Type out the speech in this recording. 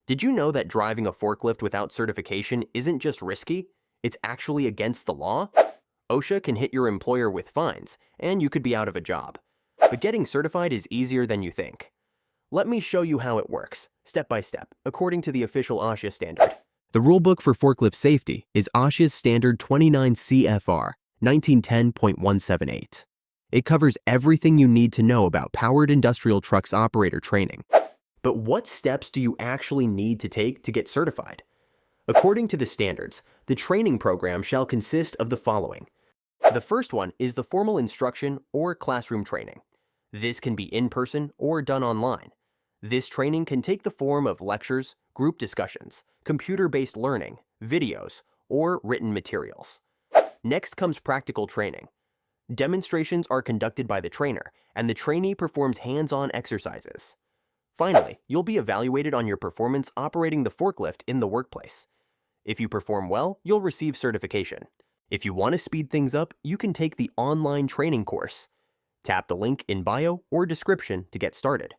Did you know that driving a forklift without certification isn't just risky? It's actually against the law? OSHA can hit your employer with fines, and you could be out of a job. But getting certified is easier than you think. Let me show you how it works, step by step, according to the official OSHA standard. The rulebook for forklift safety is OSHA's standard 29 CFR 1910.178. It covers everything you need to know about powered industrial trucks operator training. But what steps do you actually need to take to get certified? According to the standards, the training program shall consist of the following. The first one is the formal instruction or classroom training. This can be in person or done online. This training can take the form of lectures, group discussions, computer-based learning, videos, or written materials. Next comes practical training. Demonstrations are conducted by the trainer, and the trainee performs hands-on exercises. Finally, you'll be evaluated on your performance operating the forklift in the workplace. If you perform well, you'll receive certification. If you want to speed things up, you can take the online training course. Tap the link in bio or description to get started.